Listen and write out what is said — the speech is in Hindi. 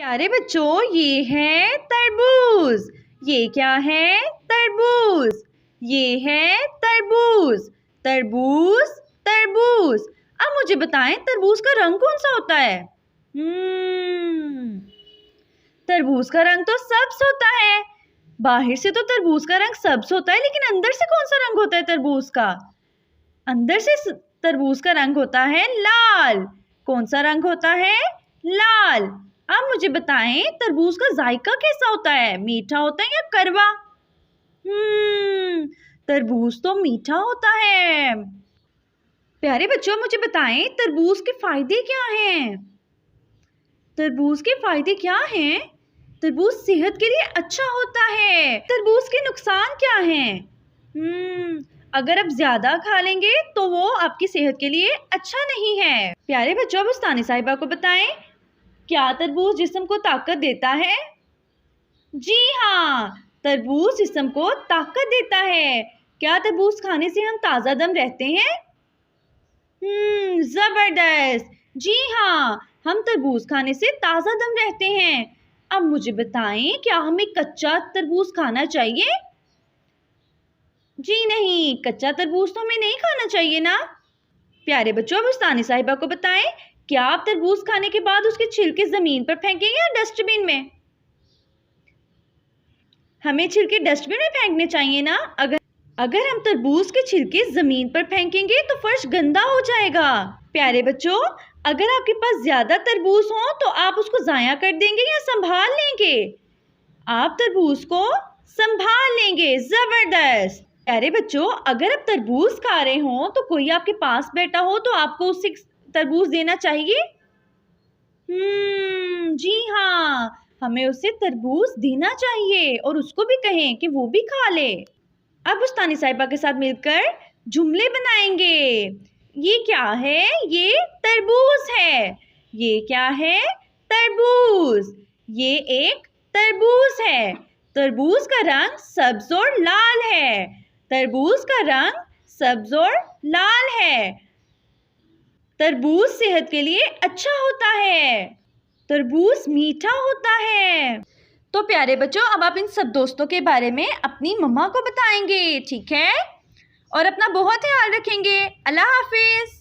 प्यारे बच्चों, ये है तरबूज। ये क्या है? तरबूज। ये है तरबूज। तरबूज, तरबूज। अब मुझे बताएं, तरबूज का रंग कौन सा होता है? तरबूज का रंग तो सब्ज होता है। बाहर से तो तरबूज का रंग सब्ज होता है, लेकिन अंदर से कौन सा रंग होता है तरबूज का? अंदर से तरबूज का रंग होता है लाल। कौन सा रंग होता है? लाल। अब मुझे बताएं, तरबूज का जायका कैसा होता है? मीठा होता है या कड़वा? तरबूज तो मीठा होता है। प्यारे बच्चों, मुझे बताएं, तरबूज के फायदे क्या हैं? तरबूज के फायदे क्या हैं? तरबूज सेहत के लिए अच्छा होता है। तरबूज के नुकसान क्या हैं? अगर आप ज्यादा खा लेंगे तो वो आपकी सेहत के लिए अच्छा नहीं है। प्यारे बच्चों, अब उस्तानी साहिबा को बताएं, क्या तरबूज जिस्म को ताकत देता है? जी हाँ, तरबूज जिस्म को ताकत देता है। क्या तरबूज खाने से हम ताज़ा दम रहते हैं? जबरदस्त। जी हाँ, हम तरबूज खाने से ताज़ा दम रहते हैं। अब मुझे बताएं, क्या हमें कच्चा तरबूज खाना चाहिए? जी नहीं, कच्चा तरबूज तो हमें नहीं खाना चाहिए ना। प्यारे बच्चों, अब उस्तानी साहिबा को बताएं, क्या आप तरबूज खाने के बाद उसके छिलके जमीन पर फेंकेंगे या डस्टबिन में? हमें छिलके डस्टबिन में फेंकने चाहिए ना। अगर हम तरबूज के छिलके जमीन पर फेंकेंगे तो फर्श गंदा हो जाएगा। प्यारे बच्चों, अगर आपके पास ज्यादा तरबूज हो तो आप उसको जाया कर देंगे या संभाल लेंगे? आप तरबूज को संभाल लेंगे। जबरदस्त। प्यारे बच्चों, अगर आप तरबूज खा रहे हो तो कोई आपके पास बैठा हो तो आपको उसे तरबूज देना चाहिए? जी हाँ, हमें उसे तरबूज देना चाहिए और उसको भी कहें कि वो भी खा ले। अब उस्तानी साहिबा के साथ मिलकर जुमले बनाएंगे। ये क्या है? ये तरबूज है। ये क्या है? तरबूज। ये एक तरबूज है। तरबूज का रंग सब्ज और लाल है। तरबूज का रंग सब्ज और लाल है। तरबूज सेहत के लिए अच्छा होता है। तरबूज मीठा होता है। तो प्यारे बच्चों, अब आप इन सब दोस्तों के बारे में अपनी मम्मा को बताएंगे, ठीक है? और अपना बहुत ख्याल रखेंगे। अल्लाह हाफिज।